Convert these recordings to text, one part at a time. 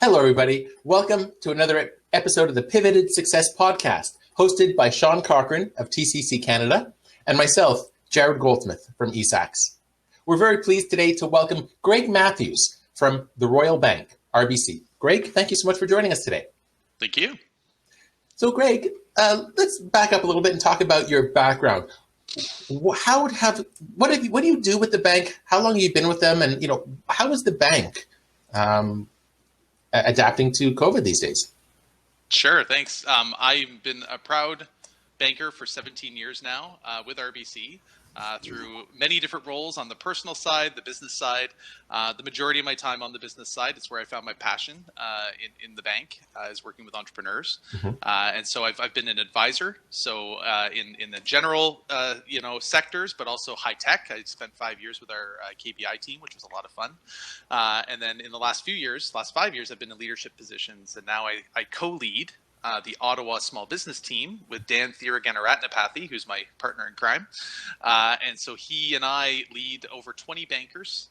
Hello, everybody. Welcome to another episode of the Pivoted Success Podcast, hosted by Sean Cochran of TCC Canada and myself, Jared Goldsmith from ESACS. We're very pleased today to welcome Greg Matthews from the Royal Bank, RBC. Greg, thank you so much for joining us today. Thank you. So, Greg, let's back up a little bit and talk about your background. What do you do with the bank? How long have you been with them? And, how is the bank adapting to COVID these days? Sure, thanks. I've been a proud banker for 17 years now with RBC through many different roles on the personal side, the business side. The majority of my time on the business side is where I found my passion in the bank, is working with entrepreneurs. And so I've been an advisor, so in the general sectors, but also high tech. I spent 5 years with our KBI team, which was a lot of fun. And then in the last 5 years, I've been in leadership positions, and now I co-lead the Ottawa small business team with Dan Thiragannaratnapathy, who's my partner in crime. And so he and I lead over 20 bankers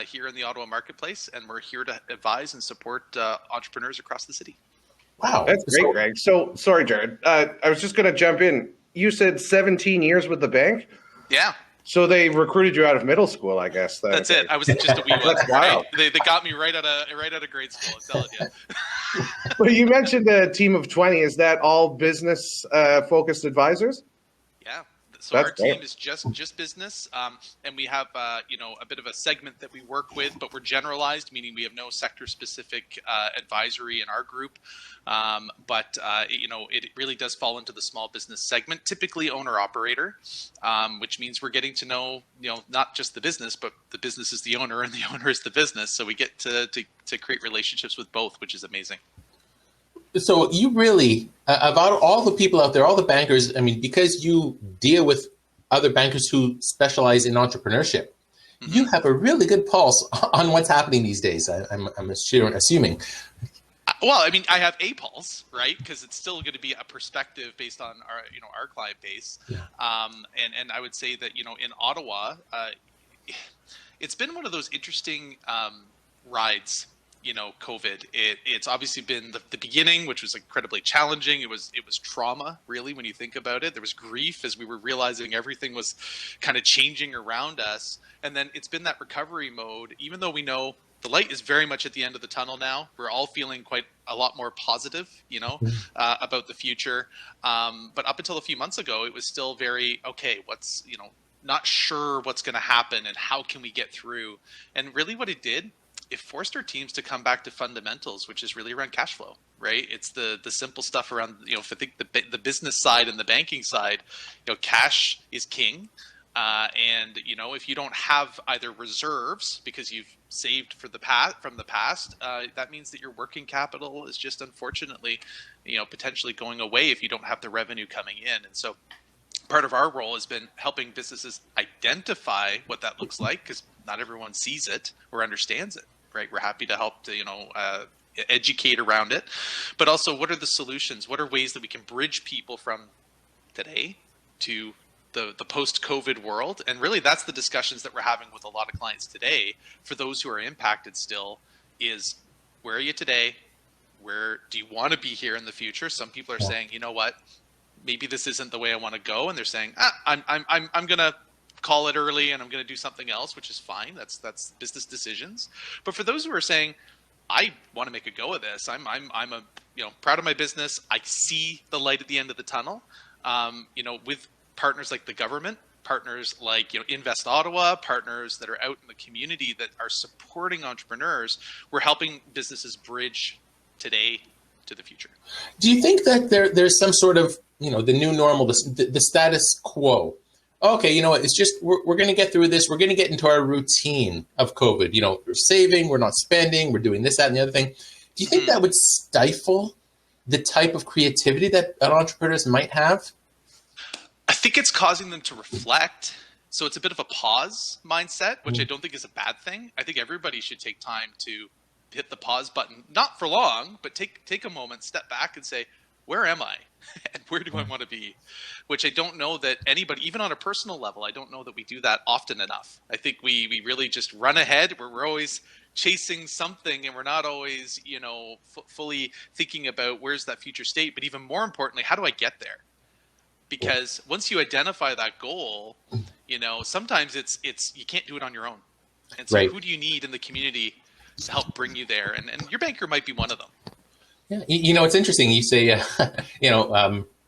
here in the Ottawa marketplace, and we're here to advise and support entrepreneurs across the city. Wow. That's great, Greg. So, sorry, Jared. I was just going to jump in. You said 17 years with the bank? Yeah. So they recruited you out of middle school, I guess. That's it. I was just a wee one. That's wild. They got me right out of grade school. I'm telling you. Well, you mentioned a team of 20. Is that all business focused advisors? Yeah. So our team is just business, and we have a bit of a segment that we work with, but we're generalized, meaning we have no sector specific advisory in our group. But it really does fall into the small business segment, typically owner operator, which means we're getting to know not just the business, but the business is the owner and the owner is the business. So we get to create relationships with both, which is amazing. So you really, about all the people out there, all the bankers, because you deal with other bankers who specialize in entrepreneurship, you have a really good pulse on what's happening these days, I'm assuming. Well, I have a pulse, right? Because it's still going to be a perspective based on our client base. Yeah. And I would say that, in Ottawa, it's been one of those interesting rides. COVID. It's obviously been the beginning, which was incredibly challenging. It was trauma, really, when you think about it. There was grief as we were realizing everything was kind of changing around us. And then it's been that recovery mode, even though we know the light is very much at the end of the tunnel now. We're all feeling quite a lot more positive, about the future. But up until a few months ago, it was still very, okay, what's, not sure what's going to happen and how can we get through. And really what it did, it forced our teams to come back to fundamentals, which is really around cash flow, right? It's the simple stuff around, if I think the business side and the banking side, cash is king. And, if you don't have either reserves because you've saved from the past, that means that your working capital is just unfortunately, potentially going away if you don't have the revenue coming in. And so part of our role has been helping businesses identify what that looks like, because not everyone sees it or understands it. Right, we're happy to help to educate around it, but also what are the solutions? What are ways that we can bridge people from today to the post-COVID world? And really, that's the discussions that we're having with a lot of clients today. For those who are impacted, still is where are you today? Where do you want to be here in the future? Some people are saying, you know what, maybe this isn't the way I want to go, and they're saying, I'm gonna call it early and I'm going to do something else, which is fine. That's business decisions. But for those who are saying, I want to make a go of this, I'm proud of my business. I see the light at the end of the tunnel. With partners like the government, partners like Invest Ottawa, partners that are out in the community that are supporting entrepreneurs, we're helping businesses bridge today to the future. Do you think that there's some sort of the new normal, the status quo? Okay, it's just, we're going to get through this. We're going to get into our routine of COVID. We're saving, we're not spending, we're doing this, that, and the other thing. Do you think that would stifle the type of creativity that entrepreneurs might have? I think it's causing them to reflect. So it's a bit of a pause mindset, which I don't think is a bad thing. I think everybody should take time to hit the pause button, not for long, but take a moment, step back and say, where am I? And where do I want to be? Which I don't know that anybody, even on a personal level, I don't know that we do that often enough. I think we really just run ahead. We're always chasing something, and we're not always, fully thinking about where's that future state. But even more importantly, how do I get there? Because once you identify that goal, sometimes it's you can't do it on your own. And so Right. who do you need in the community to help bring you there? And your banker might be one of them. Yeah, it's interesting. You say,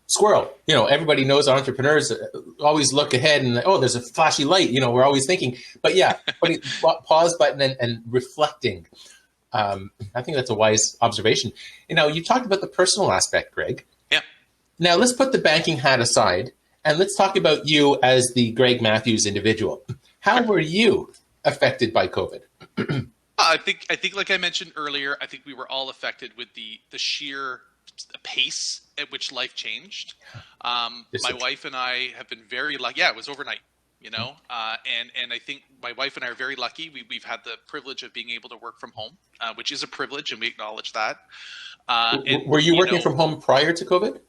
squirrel. Everybody knows entrepreneurs always look ahead and there's a flashy light. We're always thinking, but yeah, pause button and reflecting. I think that's a wise observation. You talked about the personal aspect, Greg. Yeah. Now let's put the banking hat aside and let's talk about you as the Greg Matthews individual. How were you affected by COVID? I think like I mentioned earlier, I think we were all affected with the sheer pace at which life changed. My wife and I have been very lucky. Yeah, it was overnight, and I think my wife and I are very lucky. We've had the privilege of being able to work from home, which is a privilege, and we acknowledge that. Were you working from home prior to COVID?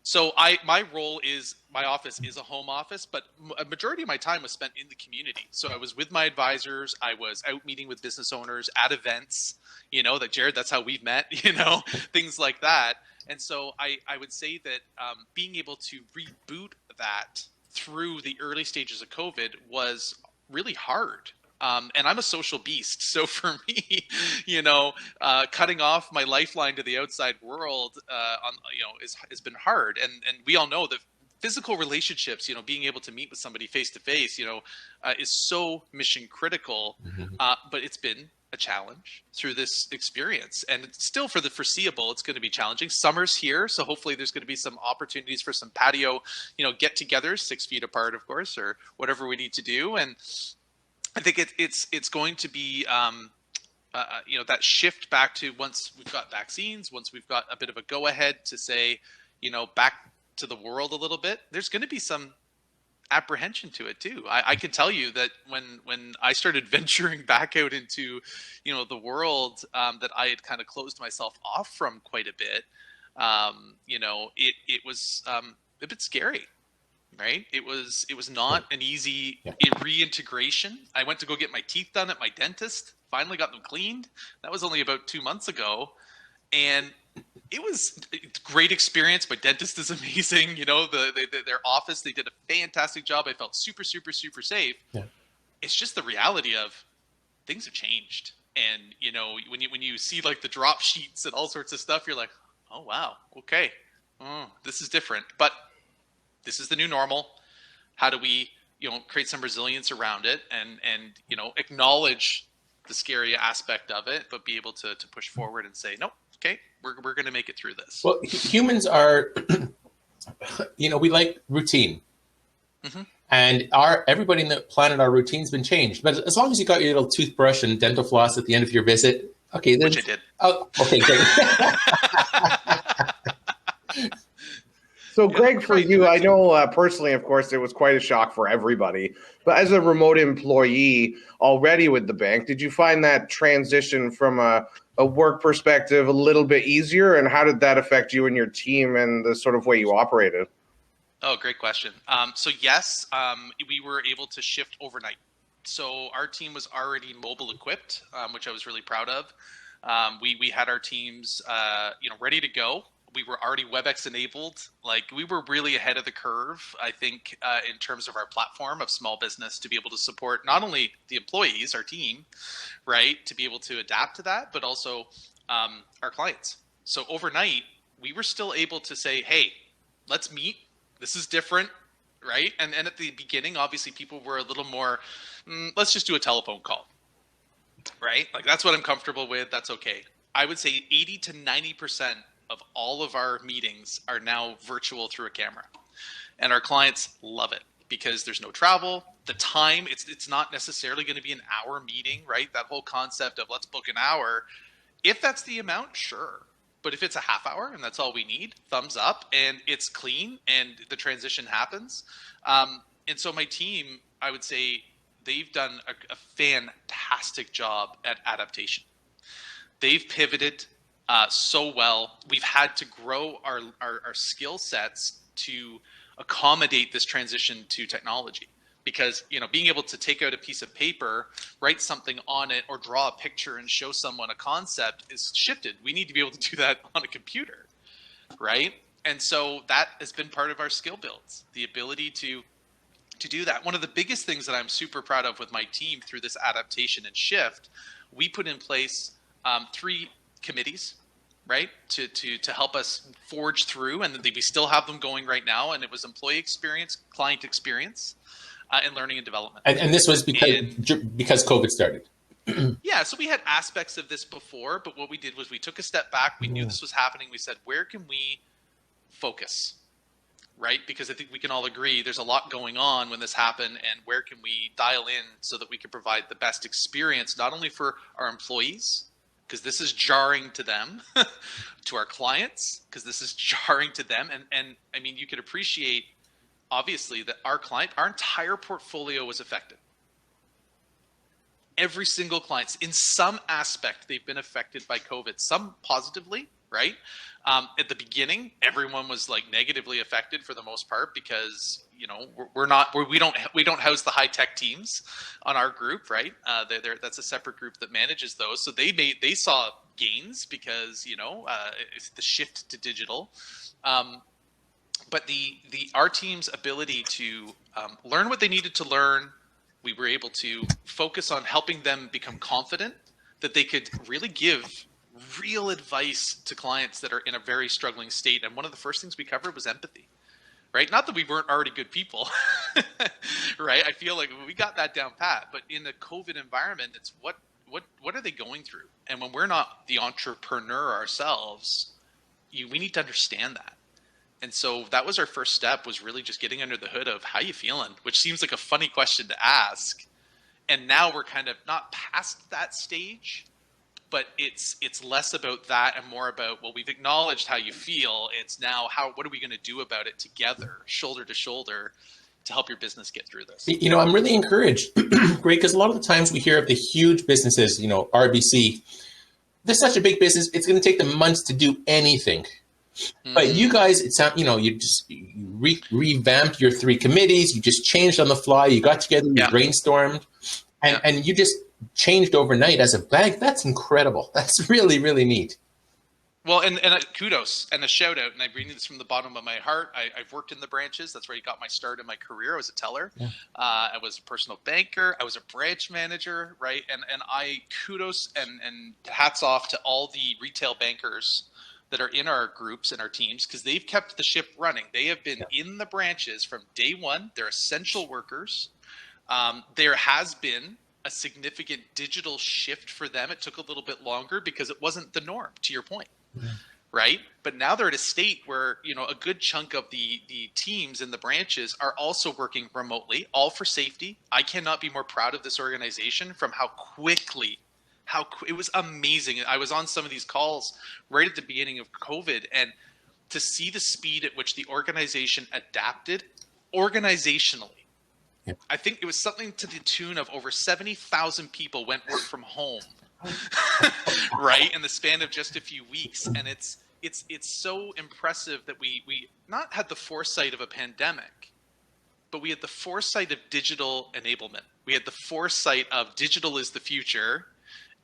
So my role is, my office is a home office, but a majority of my time was spent in the community. So I was with my advisors. I was out meeting with business owners at events, that Jared, that's how we've met, things like that. And so I would say that being able to reboot that through the early stages of COVID was really hard. And I'm a social beast. So for me, cutting off my lifeline to the outside world, has been hard. And we all know that physical relationships, being able to meet with somebody face to face, is so mission critical. But it's been a challenge through this experience, and it's still, for the foreseeable, it's going to be challenging. Summer's here, so hopefully there's going to be some opportunities for some patio, get-togethers, 6 feet apart, of course, or whatever we need to do. And I think it's going to be that shift back to, once we've got vaccines, once we've got a bit of a go ahead to say, back to the world a little bit, there's going to be some apprehension to it too. I can tell you that when I started venturing back out into, the world that I had kind of closed myself off from quite a bit, it was a bit scary. Right. It was not an easy reintegration. I went to go get my teeth done at my dentist, finally got them cleaned. That was only about 2 months ago. And it was a great experience. My dentist is amazing. Their office, they did a fantastic job. I felt super, super, super safe. Yeah. It's just the reality of things have changed. And, when you see like the drop sheets and all sorts of stuff, you're like, oh, wow. Okay. This is different. But this is the new normal. How do we, create some resilience around it and acknowledge the scary aspect of it, but be able to push forward and say, no, okay, we're going to make it through this. Well, humans are, we like routine. Mm-hmm. And everybody in the planet, our routine's been changed. But as long as you got your little toothbrush and dental floss at the end of your visit, okay. Which I did. Oh, okay, great. So, Greg, for you, I know personally, of course, it was quite a shock for everybody. But as a remote employee already with the bank, did you find that transition from a work perspective a little bit easier? And how did that affect you and your team and the sort of way you operated? Oh, great question. So yes, we were able to shift overnight. So our team was already mobile equipped, which I was really proud of. We had our teams, ready to go. We were already WebEx enabled. Like, we were really ahead of the curve, I think, in terms of our platform of small business, to be able to support not only the employees, our team, right, to be able to adapt to that, but also our clients. So overnight, we were still able to say, hey, let's meet. This is different, right? And at the beginning, obviously, people were a little more, let's just do a telephone call, right? Like, that's what I'm comfortable with. That's okay. I would say 80 to 90% of all of our meetings are now virtual through a camera, and our clients love it because there's no travel. The time, it's not necessarily going to be an hour meeting, right? That whole concept of let's book an hour. If that's the amount, sure. But if it's a half hour and that's all we need, thumbs up, and it's clean and the transition happens. And so my team, I would say, they've done a fantastic job at adaptation. They've pivoted so well. We've had to grow our skill sets to accommodate this transition to technology. because, you know, being able to take out a piece of paper, write something on it, or draw a picture and show someone a concept is shifted. We need to be able to do that on a computer, right? And so that has been part of our skill builds, the ability to do that. One of the biggest things that I'm super proud of with my team through this adaptation and shift, we put in place 3 committees, right, to help us forge through, and we still have them going right now. And it was employee experience, client experience, and learning and development. And this was because COVID started. Yeah, so we had aspects of this before, but what we did was we took a step back. We knew this was happening. We said, where can we focus, right? Because I think we can all agree there's a lot going on when this happened, and where can we dial in so that we can provide the best experience, not only for our employees, because this is jarring to them, to our clients, because this is jarring to them. And I mean, you could appreciate, obviously, that our entire portfolio was affected. Every single client, in some aspect, they've been affected by COVID, some positively, right? At the beginning, everyone was like negatively affected for the most part, because, you know, we don't house the high tech teams on our group, right? That's a separate group that manages those. So they saw gains because, you know, it's the shift to digital. But our team's ability to learn what they needed to learn, we were able to focus on helping them become confident that they could really give real advice to clients that are in a very struggling state. And one of the first things we covered was empathy, right? Not that we weren't already good people, right? I feel like we got that down pat, but in the COVID environment, it's what are they going through? And when we're not the entrepreneur ourselves, we need to understand that. And so that was our first step, was really just getting under the hood of how you feeling, which seems like a funny question to ask. And now we're kind of not past that stage, but it's less about that and more about, well, we've acknowledged how you feel. It's now what are we going to do about it together, shoulder to shoulder, to help your business get through this? You know, I'm really encouraged, Greg, because a lot of the times we hear of the huge businesses, you know, RBC, they're such a big business, it's going to take them months to do anything. But you guys, you revamped your 3 committees. You just changed on the fly. You got together, you brainstormed, and you just changed overnight as a bank. That's incredible. That's really, really neat. Well, and kudos and a shout out. And I bring this from the bottom of my heart. I've worked in the branches. That's where I got my start in my career. I was a teller. Yeah. I was a personal banker. I was a branch manager, right? And I kudos and hats off to all the retail bankers that are in our groups and our teams, because they've kept the ship running. They have been in the branches from day one. They're essential workers. There has been a significant digital shift for them. It took a little bit longer because it wasn't the norm, to your point, right? But now they're at a state where, you know, a good chunk of the teams in the branches are also working remotely, all for safety. I cannot be more proud of this organization from how quickly it was amazing. I was on some of these calls right at the beginning of COVID, and to see the speed at which the organization adapted organizationally. Yep. I think it was something to the tune of over 70,000 people went work from home, right, in the span of just a few weeks. And it's so impressive that we not had the foresight of a pandemic, but we had the foresight of digital enablement. We had the foresight of digital is the future.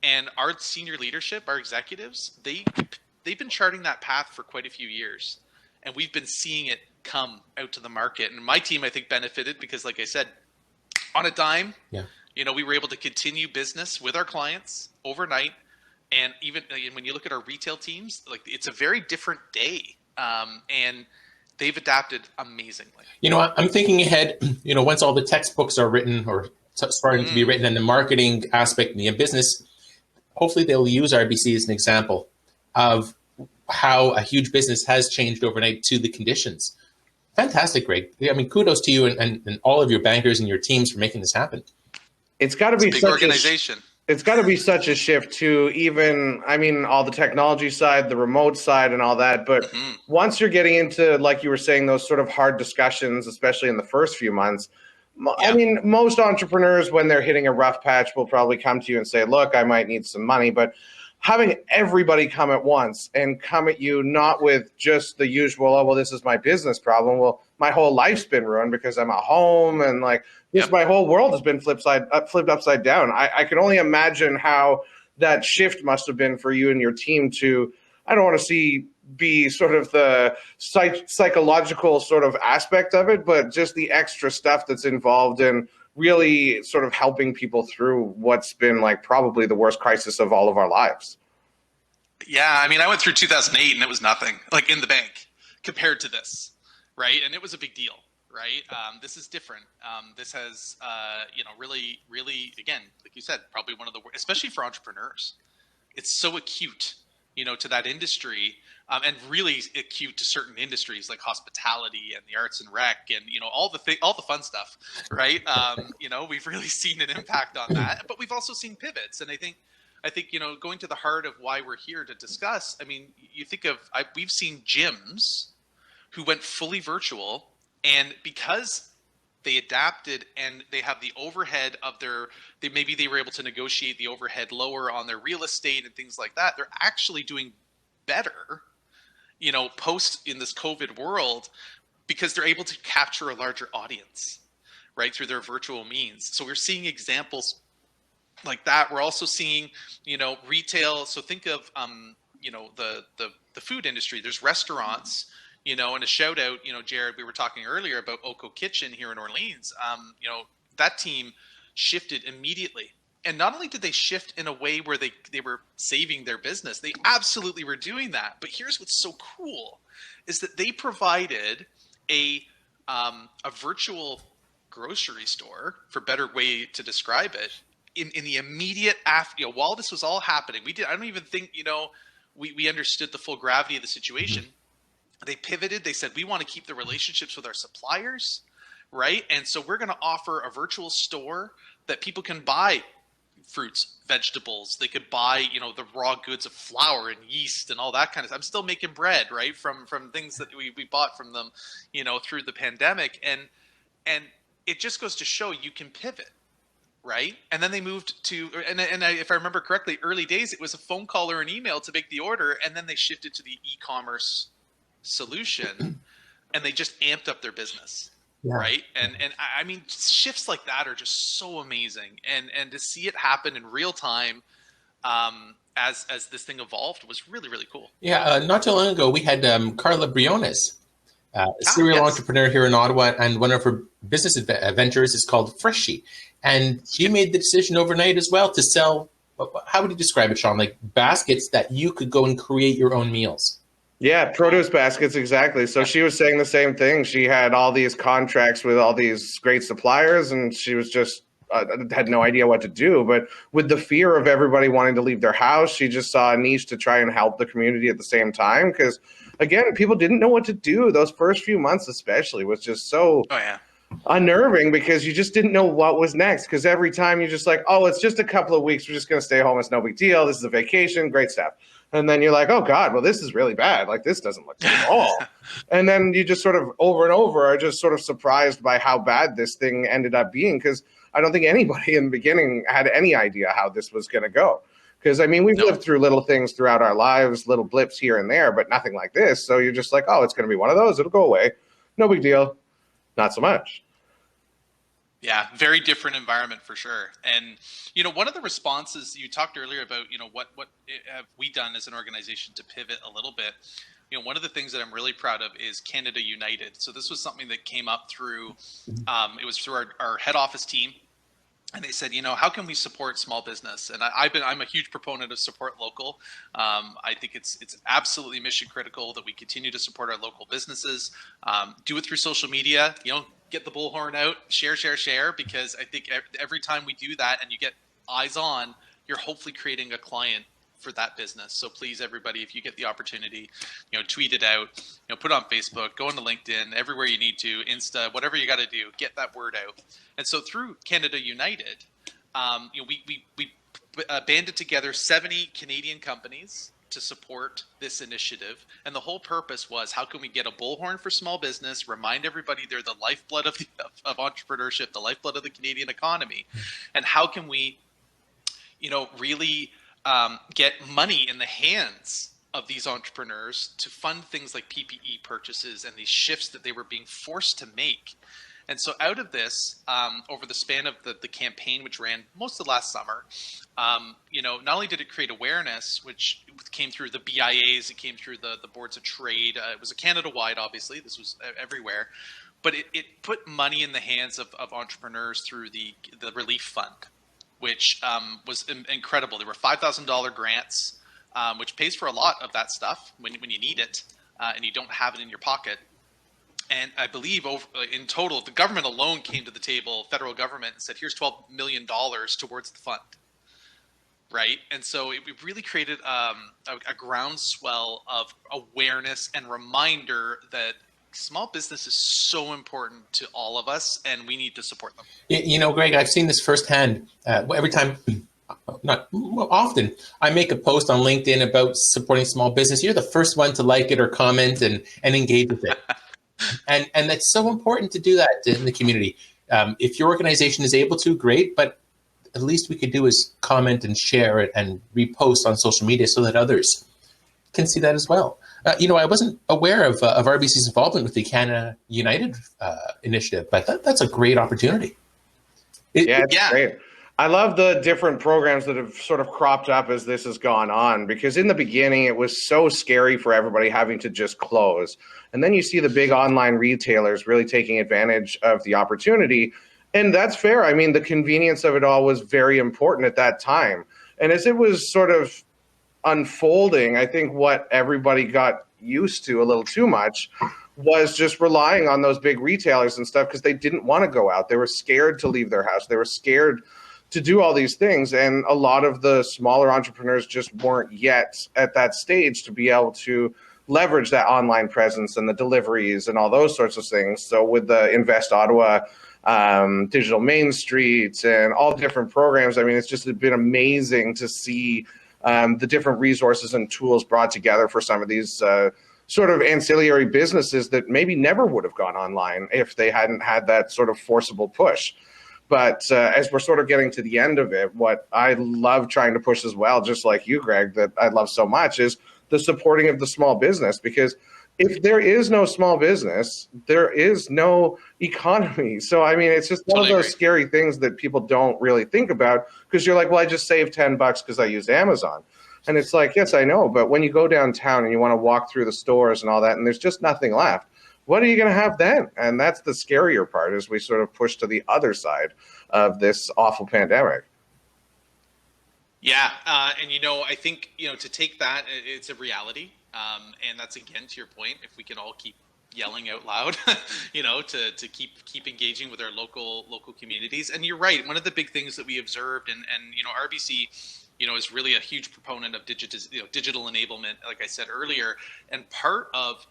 And our senior leadership, our executives, they've been charting that path for quite a few years. And we've been seeing it come out to the market. And my team, I think, benefited because, like I said, on a dime, you know, we were able to continue business with our clients overnight. And even when you look at our retail teams, like, it's a very different day. And they've adapted amazingly. You know, I'm thinking ahead, you know, once all the textbooks are written or starting to be written, and the marketing aspect and the business, hopefully they'll use RBC as an example of how a huge business has changed overnight to the conditions. Fantastic, Greg. I mean, kudos to you and all of your bankers and your teams for making this happen. It's got to be such a big organization. It's got to be such a shift to even, I mean, all the technology side, the remote side and all that. But once you're getting into, like you were saying, those sort of hard discussions, especially in the first few months, I mean, most entrepreneurs, when they're hitting a rough patch, will probably come to you and say, look, I might need some money. But having everybody come at once and come at you not with just the usual, oh, well, this is my business problem. Well, my whole life's been ruined because I'm at home, and like just my whole world has been flipped upside down. I can only imagine how that shift must have been for you and your team to, I don't want to be sort of the psychological sort of aspect of it, but just the extra stuff that's involved in really sort of helping people through what's been like probably the worst crisis of all of our lives. Yeah, I mean, I went through 2008 and it was nothing, like in the bank, compared to this, right? And it was a big deal, right? This is different. This has, really, really, again, like you said, probably one of the worst, especially for entrepreneurs. It's so acute, to that industry, and really acute to certain industries like hospitality and the arts and rec and all the fun stuff, right? We've really seen an impact on that, but we've also seen pivots, and I think going to the heart of why we're here to discuss. I mean, you think of we've seen gyms who went fully virtual, and because they adapted and they have the overhead of maybe they were able to negotiate the overhead lower on their real estate and things like that. They're actually doing better, post in this COVID world, because they're able to capture a larger audience, right, through their virtual means. So we're seeing examples like that. We're also seeing, retail. So think of, the food industry. There's restaurants, and a shout out, Jared, we were talking earlier about Oko Kitchen here in Orleans. That team shifted immediately. And not only did they shift in a way where they were saving their business, they absolutely were doing that. But here's what's so cool is that they provided a virtual grocery store, for better way to describe it, in the immediate after, while this was all happening. I don't even think, we understood the full gravity of the situation. Mm-hmm. They pivoted. They said, we want to keep the relationships with our suppliers, right? And so we're going to offer a virtual store that people can buy fruits, vegetables. They could buy, the raw goods of flour and yeast and all that kind of stuff. I'm still making bread, right? From things that we bought from them, through the pandemic. And it just goes to show you can pivot. Right. And then they moved to, if I remember correctly, early days, it was a phone call or an email to make the order. And then they shifted to the e-commerce solution and they just amped up their business. Yeah. Right. And I mean, shifts like that are just so amazing. And to see it happen in real time as this thing evolved was really, really cool. Yeah. Not too long ago, we had Carla Briones, a serial entrepreneur here in Ottawa, and one of her business ventures is called Freshie. And she made the decision overnight as well to sell, how would you describe it, Sean? Like baskets that you could go and create your own meals. Yeah, produce baskets, exactly. So she was saying the same thing. She had all these contracts with all these great suppliers, and she was just had no idea what to do. But with the fear of everybody wanting to leave their house, she just saw a niche to try and help the community at the same time. Because, again, people didn't know what to do. Those first few months especially was just so unnerving, because you just didn't know what was next. Because every time you're just like, oh, it's just a couple of weeks. We're just going to stay home. It's no big deal. This is a vacation. Great stuff. And then you're like, oh, God, well, this is really bad. Like, this doesn't look good at all. And then you just sort of over and over are just sort of surprised by how bad this thing ended up being, because I don't think anybody in the beginning had any idea how this was going to go. Because, I mean, we've lived through little things throughout our lives, little blips here and there, but nothing like this. So you're just like, oh, it's going to be one of those. It'll go away. No big deal. Not so much. Yeah, very different environment for sure. And, one of the responses you talked earlier about, what have we done as an organization to pivot a little bit? One of the things that I'm really proud of is Canada United. So this was something that came up through, it was through our head office team. And they said, how can we support small business? And I'm a huge proponent of support local. I think it's absolutely mission critical that we continue to support our local businesses. Do it through social media, get the bullhorn out, share, because I think every time we do that and you get eyes on, you're hopefully creating a client for that business. So please, everybody, if you get the opportunity, tweet it out, put it on Facebook, go into LinkedIn, everywhere you need to, Insta, whatever you got to do, get that word out. And so through Canada United, we banded together 70 Canadian companies to support this initiative. And the whole purpose was, how can we get a bullhorn for small business, remind everybody they're the lifeblood of entrepreneurship, the lifeblood of the Canadian economy, and how can we, really get money in the hands of these entrepreneurs to fund things like PPE purchases and these shifts that they were being forced to make. And so out of this, over the span of the campaign, which ran most of last summer, not only did it create awareness, which came through the BIAs, it came through the boards of trade. It was a Canada-wide, obviously. This was everywhere. But it put money in the hands of entrepreneurs through the relief fund, which was incredible. There were $5,000 grants, which pays for a lot of that stuff when you need it and you don't have it in your pocket. And I believe in total, the government alone came to the table, federal government, and said, here's $12 million towards the fund, right? And so it really created a groundswell of awareness and reminder that small business is so important to all of us, and we need to support them. Greg, I've seen this firsthand. Every time, not often, I make a post on LinkedIn about supporting small business. You're the first one to like it or comment and engage with it. And that's so important to do that in the community. If your organization is able to, great, but at least we could do is comment and share it and repost on social media so that others can see that as well. I wasn't aware of RBC's involvement with the Canada United initiative, but that's a great opportunity. It's great. I love the different programs that have sort of cropped up as this has gone on, because in the beginning it was so scary for everybody having to just close. And then you see the big online retailers really taking advantage of the opportunity. And that's fair. I mean, the convenience of it all was very important at that time. And as it was sort of unfolding, I think what everybody got used to a little too much was just relying on those big retailers and stuff because they didn't want to go out. They were scared to leave their house. They were scared to do all these things. And a lot of the smaller entrepreneurs just weren't yet at that stage to be able to leverage that online presence and the deliveries and all those sorts of things. So with the Invest Ottawa, Digital Main Street and all different programs, I mean, it's just been amazing to see the different resources and tools brought together for some of these sort of ancillary businesses that maybe never would have gone online if they hadn't had that sort of forcible push. But as we're sort of getting to the end of it, what I love trying to push as well, just like you, Greg, that I love so much, is the supporting of the small business. Because if there is no small business, there is no economy. So, I mean, it's just one of those scary things that people don't really think about, because you're like, well, I just saved $10 because I use Amazon. And it's like, yes, I know. But when you go downtown and you want to walk through the stores and all that, and there's just nothing left, what are you going to have then? And that's the scarier part, as we sort of push to the other side of this awful pandemic. Yeah. And, I think, to take that, it's a reality. And that's, again, to your point, if we can all keep yelling out loud, to keep engaging with our local communities. And you're right. One of the big things that we observed, and RBC, is really a huge proponent of digital enablement, like I said earlier. And part of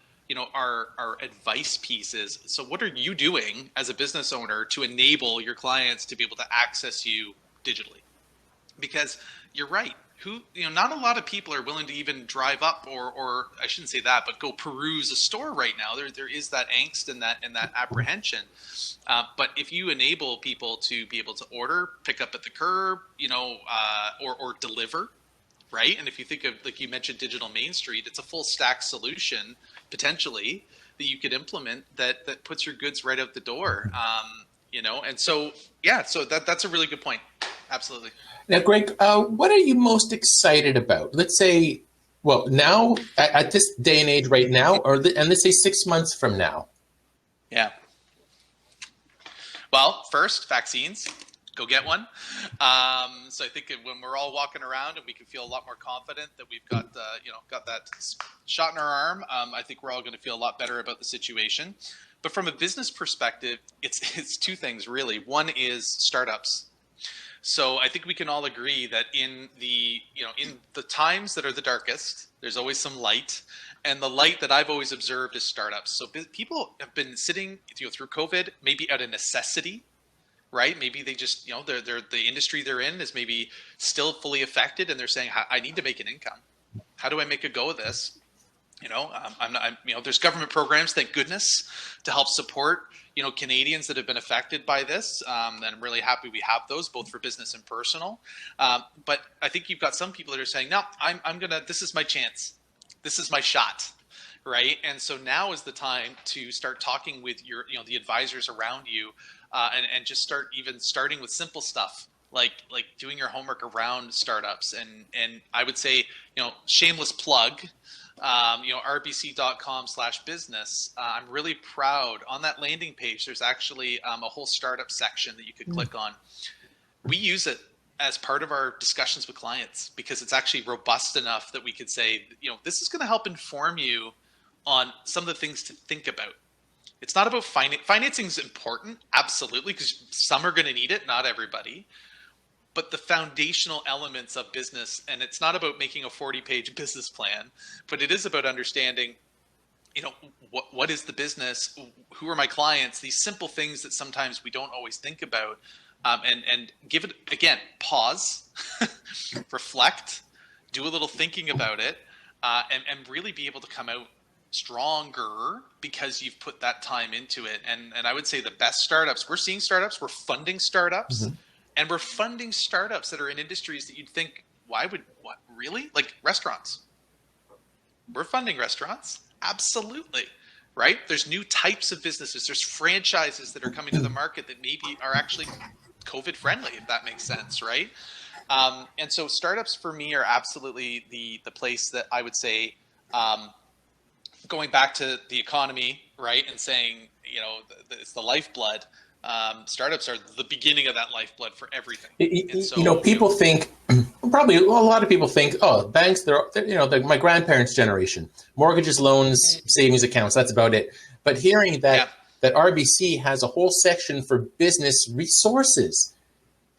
our advice pieces. So what are you doing as a business owner to enable your clients to be able to access you digitally? Because you're right. Not a lot of people are willing to even drive up or I shouldn't say that, but go peruse a store right now. There is that angst and that apprehension. But if you enable people to be able to order, pick up at the curb, or deliver, right? And if you think of, like you mentioned, Digital Main Street, it's a full stack solution potentially that you could implement that puts your goods right out the door. And so, so that's a really good point. Absolutely. Now, Greg, what are you most excited about? Let's say, well, now at this day and age right now, and let's say 6 months from now. Yeah. Well, first, vaccines. Go get one. So I think when we're all walking around and we can feel a lot more confident that we've got that shot in our arm, I think we're all going to feel a lot better about the situation. But from a business perspective, it's two things really. One is startups. So I think we can all agree that in the times that are the darkest, there's always some light. And the light that I've always observed is startups. So people have been sitting through COVID, maybe out of necessity, right? Maybe they just, the industry they're in is maybe still fully affected, and they're saying, I need to make an income. How do I make a go of this? There's government programs, thank goodness, to help support, Canadians that have been affected by this. And I'm really happy we have those, both for business and personal. But I think you've got some people that are saying, no, this is my chance. this is my shot, right? And so now is the time to start talking with your, the advisors around you, and just starting with simple stuff like doing your homework around startups. And I would say, shameless plug, rbc.com/business. I'm really proud on that landing page. There's actually a whole startup section that you could click on. We use it as part of our discussions with clients because it's actually robust enough that we could say, this is going to help inform you on some of the things to think about. It's not about financing is important, absolutely, because some are going to need it, not everybody. But the foundational elements of business, and it's not about making a 40-page business plan, but it is about understanding, what is the business, who are my clients, these simple things that sometimes we don't always think about, and give it, again, pause, reflect, do a little thinking about it, and really be able to come out stronger because you've put that time into it. And I would say the best startups, we're seeing startups, we're funding startups, and we're funding startups that are in industries that you'd think, what, really? Like restaurants. We're funding restaurants. Absolutely. Right? There's new types of businesses. There's franchises that are coming to the market that maybe are actually COVID friendly, if that makes sense. Right? And so startups for me are absolutely the place that I would say, going back to the economy, right, and saying, it's the lifeblood. Startups are the beginning of that lifeblood for everything. And so, people think, probably a lot of people think, oh, banks, they're my grandparents' generation, mortgages, loans, savings accounts, that's about it. But hearing that RBC has a whole section for business resources,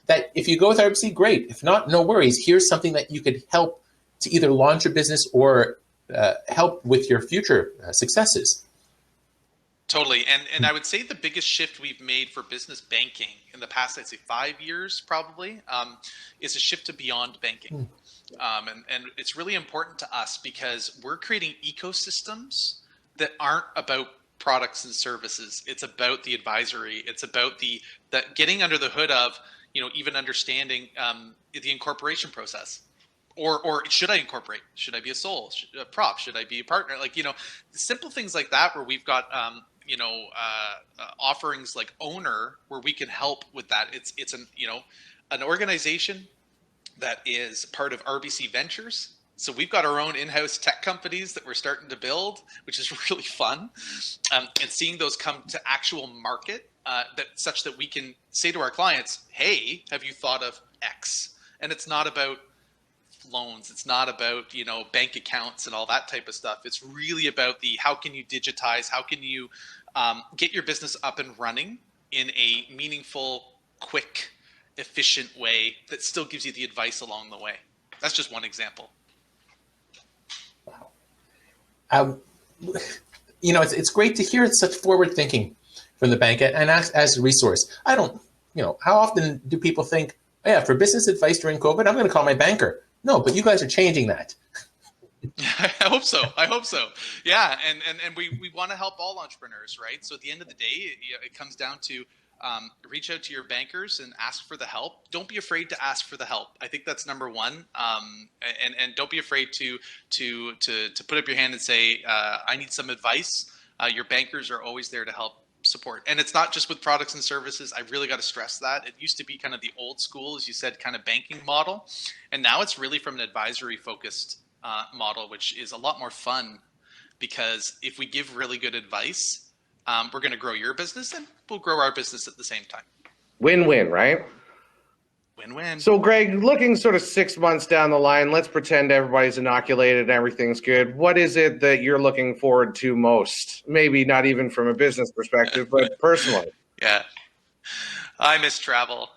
that if you go with RBC, great. If not, no worries. Here's something that you could help to either launch a business or help with your future successes. Totally. And I would say the biggest shift we've made for business banking in the past, I'd say 5 years probably, is a shift to beyond banking. And it's really important to us because we're creating ecosystems that aren't about products and services. It's about the advisory. It's about the getting under the hood of, even understanding the incorporation process. Or should I incorporate? Should I be a sole, a prop? Should I be a partner? Simple things like that, where we've got offerings like Owner, where we can help with that. It's an organization that is part of RBC Ventures. So we've got our own in-house tech companies that we're starting to build, which is really fun. And seeing those come to actual market, such that we can say to our clients, hey, have you thought of X? And it's not about loans. It's not about, bank accounts and all that type of stuff. It's really about how can you digitize, how can you get your business up and running in a meaningful, quick, efficient way that still gives you the advice along the way. That's just one example. Wow. It's great to hear such forward thinking from the bank and as a resource. I don't, how often do people think, for business advice during COVID, I'm going to call my banker? No, but you guys are changing that. I hope so. Yeah. And we want to help all entrepreneurs, right? So at the end of the day, it comes down to reach out to your bankers and ask for the help. Don't be afraid to ask for the help. I think that's number one. And don't be afraid to put up your hand and say, I need some advice. Your bankers are always there to help support. And it's not just with products and services. I really got to stress that. It used to be kind of the old school, as you said, kind of banking model. And now it's really from an advisory focused model, which is a lot more fun, because if we give really good advice, we're going to grow your business and we'll grow our business at the same time. Win-win, right? Win-win. So, Greg, looking sort of 6 months down the line, let's pretend everybody's inoculated and everything's good. What is it that you're looking forward to most? Maybe not even from a business perspective, but personally. Yeah. I miss travel.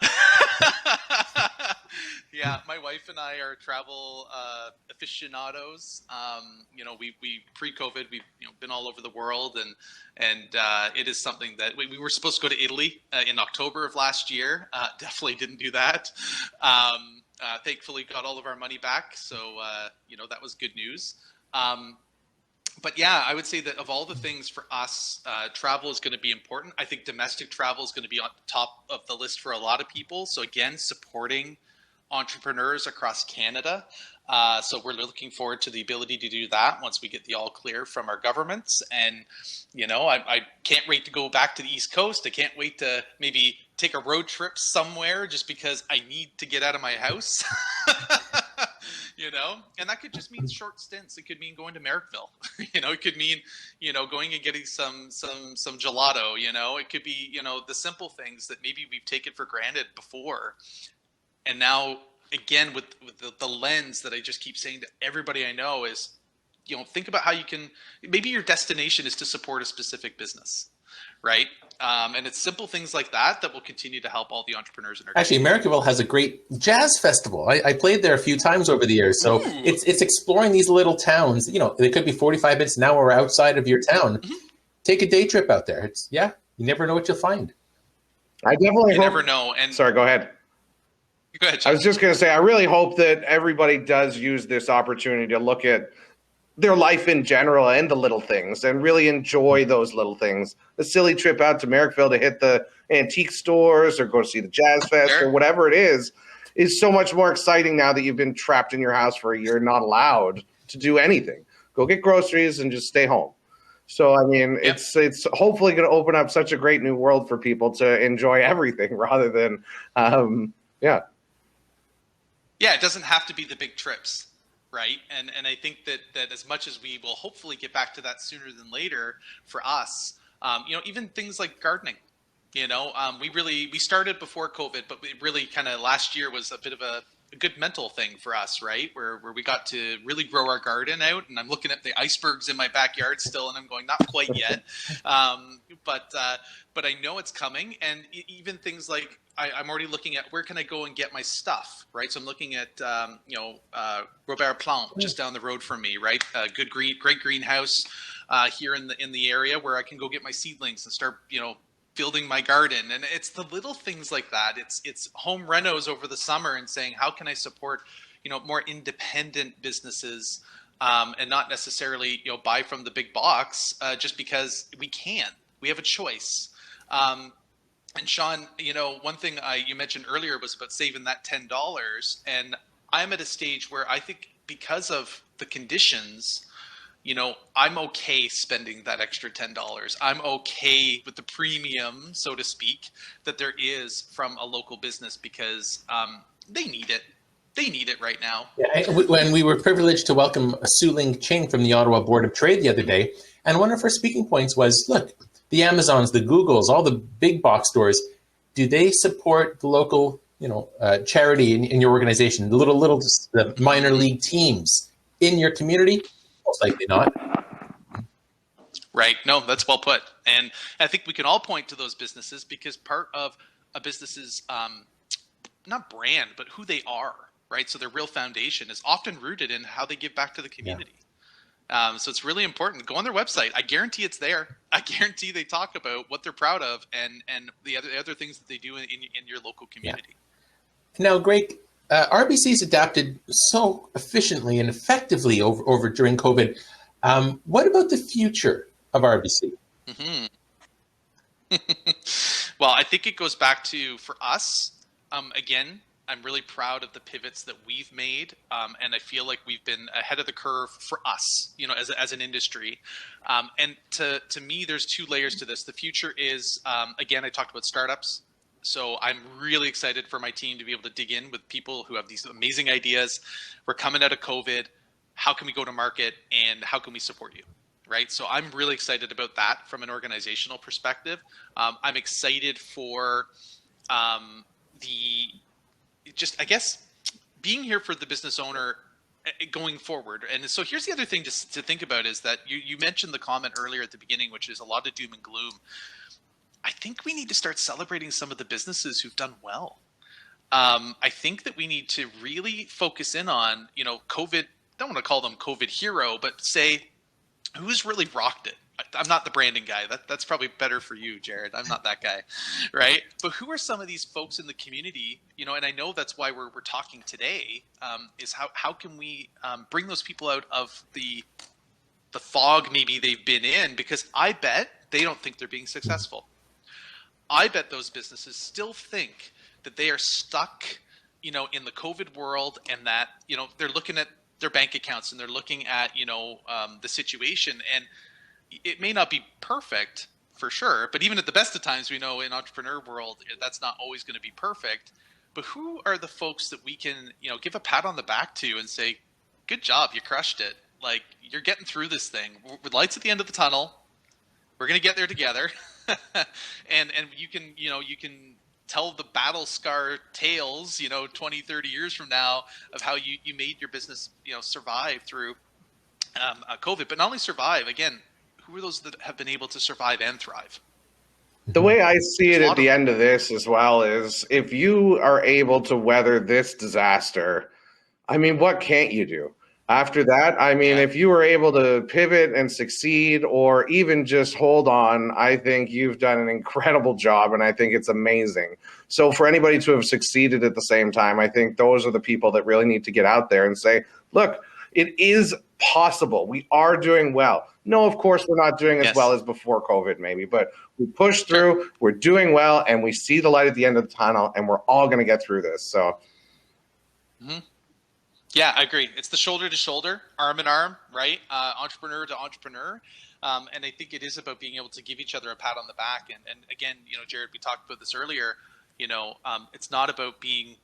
Yeah, my wife and I are travel aficionados. We pre-COVID, we've been all over the world, and it is something that we were supposed to go to Italy in October of last year. Definitely didn't do that. Thankfully, got all of our money back, so that was good news. But yeah, I would say that of all the things for us, travel is going to be important. I think domestic travel is going to be on top of the list for a lot of people. So again, supporting entrepreneurs across Canada. So we're looking forward to the ability to do that once we get the all clear from our governments. And, I can't wait to go back to the East Coast. I can't wait to maybe take a road trip somewhere just because I need to get out of my house. And that could just mean short stints. It could mean going to Merrickville. It could mean, going and getting some gelato. It could be, the simple things that maybe we've taken for granted before. And now, again, with the lens that I just keep saying to everybody I know is, think about how you can, maybe your destination is to support a specific business, right? And it's simple things like that will continue to help all the entrepreneurs in our Actually, Merrickville has a great jazz festival. I played there a few times over the years. So it's exploring these little towns. They could be 45 minutes an hour outside of your town. Mm-hmm. Take a day trip out there. You never know what you'll find. I definitely never know. And sorry, go ahead. Go ahead, I was just going to say, I really hope that everybody does use this opportunity to look at their life in general and the little things and really enjoy those little things. The silly trip out to Merrickville to hit the antique stores or go see the jazz fest or whatever it is so much more exciting now that you've been trapped in your house for a year, not allowed to do anything. Go get groceries and just stay home. So, I mean, it's hopefully going to open up such a great new world for people to enjoy everything rather than, Yeah, it doesn't have to be the big trips, right? And I think that as much as we will hopefully get back to that sooner than later for us, even things like gardening, we started before COVID, but we really kind of last year was a bit of a good mental thing for us, right? Where we got to really grow our garden out, and I'm looking at the icebergs in my backyard still, and I'm going, not quite yet. But I know it's coming. And even things like, I'm already looking at where can I go and get my stuff, right? So I'm looking at, Robert Plant just down the road from me, right? Great greenhouse here in the area where I can go get my seedlings and start, building my garden. And it's the little things like that. It's home renos over the summer and saying, how can I support, more independent businesses and not necessarily, buy from the big box just because we have a choice. And Sean, one thing you mentioned earlier was about saving that $10. And I'm at a stage where I think because of the conditions, I'm okay spending that extra $10. I'm okay with the premium, so to speak, that there is from a local business because they need it. They need it right now. Yeah, when we were privileged to welcome Su Ling Ching from the Ottawa Board of Trade the other day, and one of her speaking points was, look, the Amazons, the Googles, all the big box stores, do they support the local, charity in your organization, the minor league teams in your community? Most likely not. Right. No, that's well put. And I think we can all point to those businesses because part of a business's, not brand, but who they are, right? So their real foundation is often rooted in how they give back to the community. Yeah. So it's really important. Go on their website. I guarantee it's there. I guarantee they talk about what they're proud of and the other things that they do in your local community. Yeah. Now, Greg, RBC's adapted so efficiently and effectively over during COVID. What about the future of RBC? Mm-hmm. Well, I think it goes back to, for us, again, I'm really proud of the pivots that we've made, and I feel like we've been ahead of the curve for us, as an industry. And to me, there's two layers to this. The future is, again, I talked about startups. So I'm really excited for my team to be able to dig in with people who have these amazing ideas. We're coming out of COVID. How can we go to market and how can we support you? Right. So I'm really excited about that from an organizational perspective. I'm excited for being here for the business owner going forward. And so here's the other thing just to think about is that you mentioned the comment earlier at the beginning, which is a lot of doom and gloom. I think we need to start celebrating some of the businesses who've done well. I think that we need to really focus in on, COVID, don't want to call them COVID hero, but say who's really rocked it. I'm not the branding guy. That's probably better for you, Jared. I'm not that guy, right? But who are some of these folks in the community, and I know that's why we're talking today, is how can we bring those people out of the fog maybe they've been in, because I bet they don't think they're being successful. I bet those businesses still think that they are stuck in the COVID world, and that, they're looking at their bank accounts and they're looking at, the situation, and it may not be perfect for sure, but even at the best of times, we know in entrepreneur world, that's not always going to be perfect. But who are the folks that we can, give a pat on the back to and say, good job, you crushed it. Like, you're getting through this thing with lights at the end of the tunnel. We're going to get there together. and you can tell the battle scar tales, 20, 30 years from now of how you made your business, survive through COVID, but not only survive, again, who are those that have been able to survive and thrive? The way I see it at the end of this as well is, if you are able to weather this disaster, I mean, what can't you do? After that, I mean, if you were able to pivot and succeed, or even just hold on, I think you've done an incredible job, and I think it's amazing. So for anybody to have succeeded at the same time, I think those are the people that really need to get out there and say, look, it is possible. We are doing well. No, of course, we're not doing as well as before COVID, maybe, but we pushed through, we're doing well, and we see the light at the end of the tunnel, and we're all going to get through this. So. Yeah, I agree. It's the shoulder to shoulder, arm in arm, right? Entrepreneur to entrepreneur. And I think it is about being able to give each other a pat on the back. And again, Jared, we talked about this earlier, it's not about being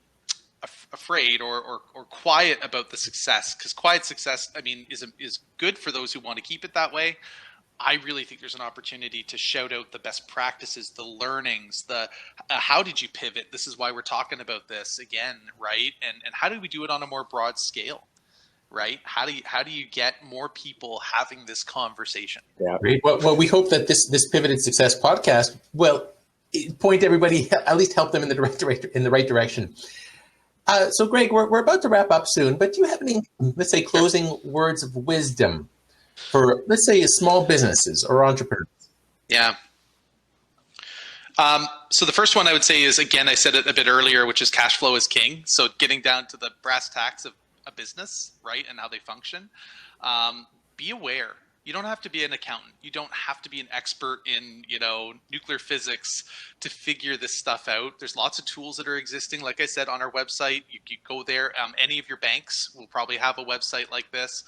afraid or quiet about the success, because quiet success, I mean, is good for those who want to keep it that way. I really think there's an opportunity to shout out the best practices, the learnings, the how did you pivot? This is why we're talking about this again, right? And how do we do it on a more broad scale, right? How do you get more people having this conversation? Yeah. Great. Well, we hope that this Pivoted Success podcast will point everybody, at least help them in the right direction. So, Greg, we're about to wrap up soon, but do you have any, let's say, closing words of wisdom for, let's say, small businesses or entrepreneurs? Yeah. So the first one I would say is, again, I said it a bit earlier, which is cash flow is king. So getting down to the brass tacks of a business, right, and how they function. Be aware. You don't have to be an accountant. You don't have to be an expert in, nuclear physics to figure this stuff out. There's lots of tools that are existing. Like I said, on our website, you go there. Any of your banks will probably have a website like this,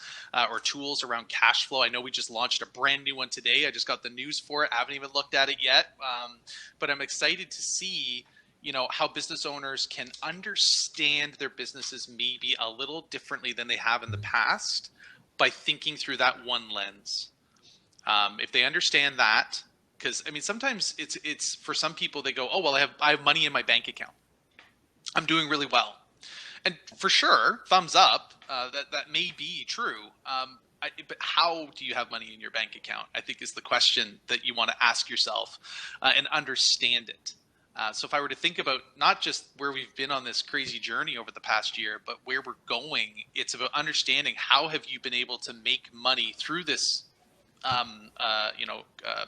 or tools around cash flow. I know we just launched a brand new one today. I just got the news for it. I haven't even looked at it yet. But I'm excited to see, how business owners can understand their businesses maybe a little differently than they have in the past, by thinking through that one lens. If they understand that, because I mean, sometimes it's for some people, they go, oh, well, I have money in my bank account. I'm doing really well. And for sure, thumbs up, that may be true. But how do you have money in your bank account? I think is the question that you want to ask yourself, and understand it. So if I were to think about not just where we've been on this crazy journey over the past year, but where we're going, it's about understanding how have you been able to make money through this,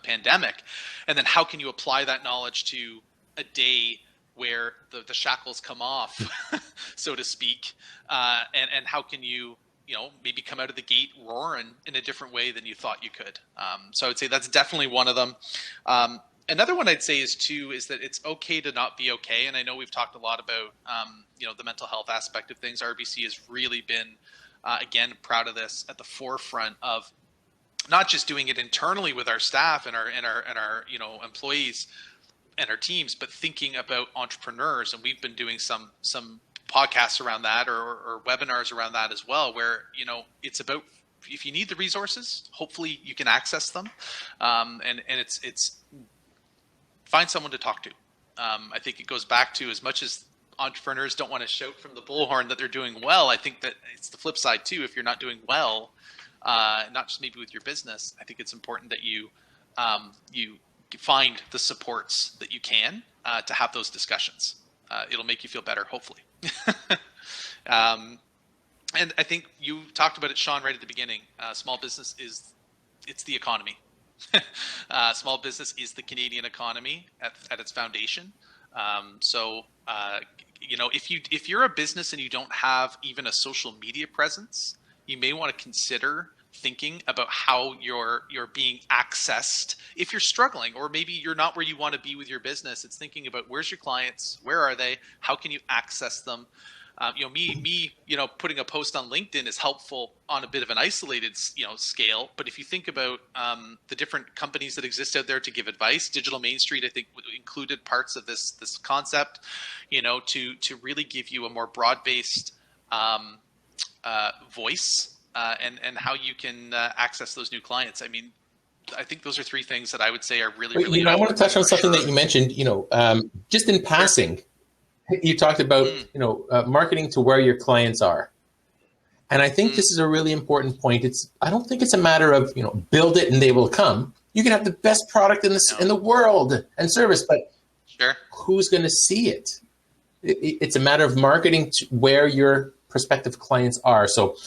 pandemic, and then how can you apply that knowledge to a day where the shackles come off, so to speak, and how can you maybe come out of the gate roaring in a different way than you thought you could. So I would say that's definitely one of them. Another one I'd say is that it's okay to not be okay. And I know we've talked a lot about, the mental health aspect of things. RBC has really been, again, proud of this, at the forefront of not just doing it internally with our staff and our employees and our teams, but thinking about entrepreneurs. And we've been doing some podcasts around that, or webinars around that as well, where, it's about, if you need the resources, hopefully you can access them. And it's find someone to talk to. I think it goes back to, as much as entrepreneurs don't want to shout from the bullhorn that they're doing well, I think that it's the flip side too. If you're not doing well, not just maybe with your business, I think it's important that you find the supports that you can to have those discussions. It'll make you feel better, hopefully. And I think you talked about it, Sean, right at the beginning. Small business it's the economy. Small business is the Canadian economy at its foundation. If you're a business and you don't have even a social media presence, you may want to consider thinking about how you're being accessed if you're struggling, or maybe you're not where you want to be with your business. It's thinking about where's your clients, where are they, how can you access them. Putting a post on LinkedIn is helpful on a bit of an isolated, scale. But if you think about the different companies that exist out there to give advice, Digital Main Street, I think, included parts of this concept, to really give you a more broad-based voice and how you can access those new clients. I mean, I think those are three things that I would say are really, really. I want to touch on something that you mentioned. Just in passing. Sure. You talked about, marketing to where your clients are. And I think this is a really important point. I don't think it's a matter of, build it and they will come. You can have the best product in the world and service, but sure, who's going to see it? It's a matter of marketing to where your prospective clients are. So,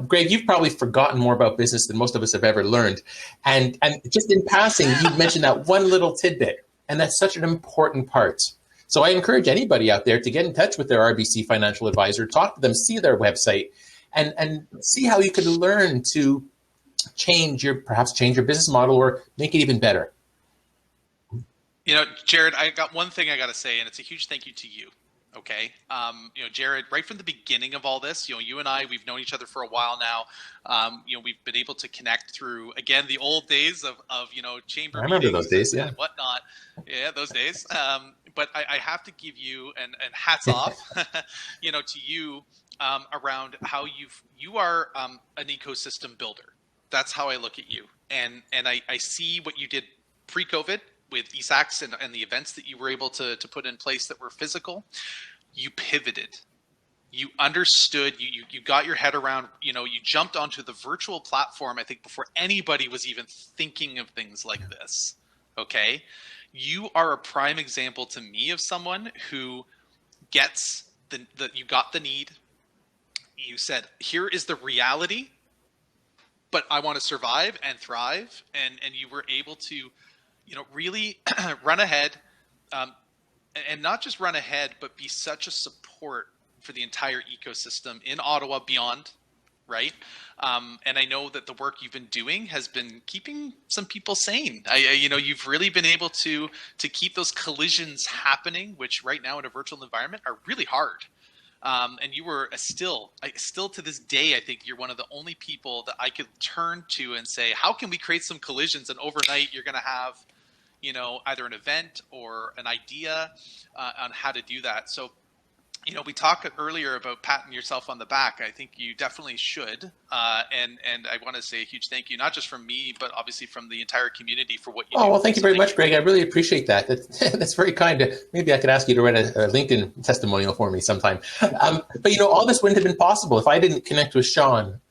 Greg, you've probably forgotten more about business than most of us have ever learned. And just in passing, you mentioned that one little tidbit, and that's such an important part. So I encourage anybody out there to get in touch with their RBC financial advisor, talk to them, see their website, and see how you can learn to perhaps change your business model or make it even better. Jared, I got one thing I got to say, and it's a huge thank you to you. Okay. Jared, right from the beginning of all this, you and I, we've known each other for a while now. We've been able to connect through, again, the old days of chamber meetings. I remember those days, yeah. And whatnot. Yeah, those days. But I have to give you, and hats off, to you around how you are an ecosystem builder. That's how I look at you. And I see what you did pre-COVID with ESACs and the events that you were able to put in place that were physical. You pivoted. You understood, you got your head around, you jumped onto the virtual platform, I think, before anybody was even thinking of things like this. Okay. You are a prime example to me of someone who gets you got the need. You said, here is the reality, but I want to survive and thrive. And you were able to, really run ahead, and not just run ahead, but be such a support for the entire ecosystem in Ottawa, beyond, right? And I know that the work you've been doing has been keeping some people sane. You've really been able to keep those collisions happening, which right now in a virtual environment are really hard. And you were still to this day, I think you're one of the only people that I could turn to and say, how can we create some collisions? And overnight, you're going to have, either an event or an idea on how to do that. So, we talked earlier about patting yourself on the back. I think you definitely should. And I want to say a huge thank you, not just from me, but obviously from the entire community for what you do. Oh, well, thank you very much, Greg. I really appreciate that. That's very kind. Maybe I could ask you to write a LinkedIn testimonial for me sometime. But, all this wouldn't have been possible if I didn't connect with Sean.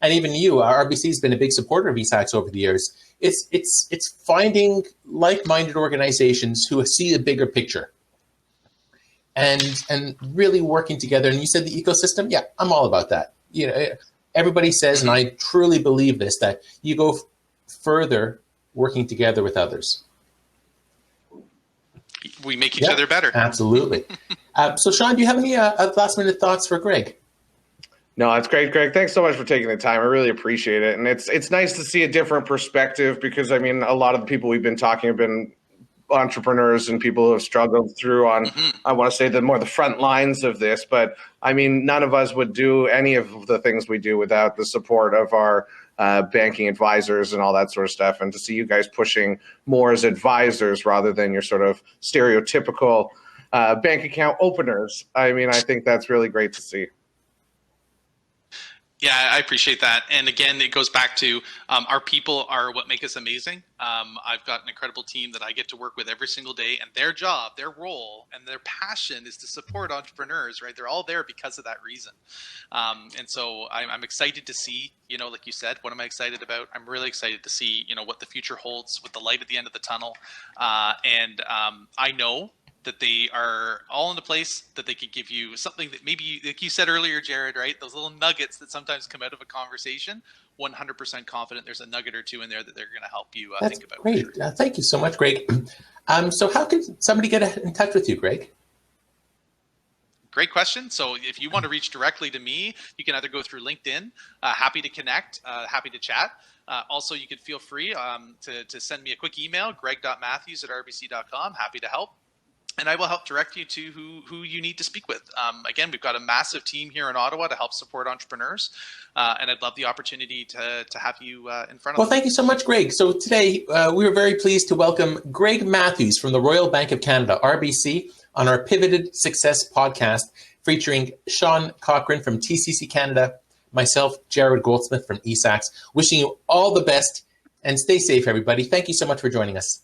And even you. RBC has been a big supporter of ESACs over the years. It's finding like-minded organizations who see a bigger picture. And really working together. And you said the ecosystem. Yeah, I'm all about that. Everybody says, and I truly believe this, that you go further working together with others. We make each other better. Absolutely. So, Sean, do you have any last-minute thoughts for Greg? No, it's great, Greg. Thanks so much for taking the time. I really appreciate it. And it's nice to see a different perspective because, a lot of the people we've been talking have been entrepreneurs and people who have struggled through on, I want to say, the front lines of this. But none of us would do any of the things we do without the support of our banking advisors and all that sort of stuff. And to see you guys pushing more as advisors rather than your sort of stereotypical bank account openers, I think that's really great to see. Yeah, I appreciate that. And again, it goes back to our people are what make us amazing. I've got an incredible team that I get to work with every single day, and their job, their role, and their passion is to support entrepreneurs, right? They're all there because of that reason. And so I'm excited to see, like you said, what am I excited about? I'm really excited to see, what the future holds with the light at the end of the tunnel. And I know that they are all in a place that they could give you something that maybe, like you said earlier, Jared, right? Those little nuggets that sometimes come out of a conversation, 100% confident there's a nugget or two in there that they're going to help you think about. Great. Sure. Thank you so much, Greg. So how can somebody get in touch with you, Greg? great question. So if you want to reach directly to me, you can either go through LinkedIn. Happy to connect. Happy to chat. Also, you could feel free to send me a quick email, greg.matthews@rbc.com. Happy to help. And I will help direct you to who you need to speak with. Again, we've got a massive team here in Ottawa to help support entrepreneurs. And I'd love the opportunity to have you in front of Well, them. thank you so much, Greg. So today we were very pleased to welcome Greg Matthews from the Royal Bank of Canada, RBC, on our Pivoted Success podcast, featuring Sean Cochran from TCC Canada, myself, Jared Goldsmith from ESAX. Wishing you all the best and stay safe, everybody. Thank you so much for joining us.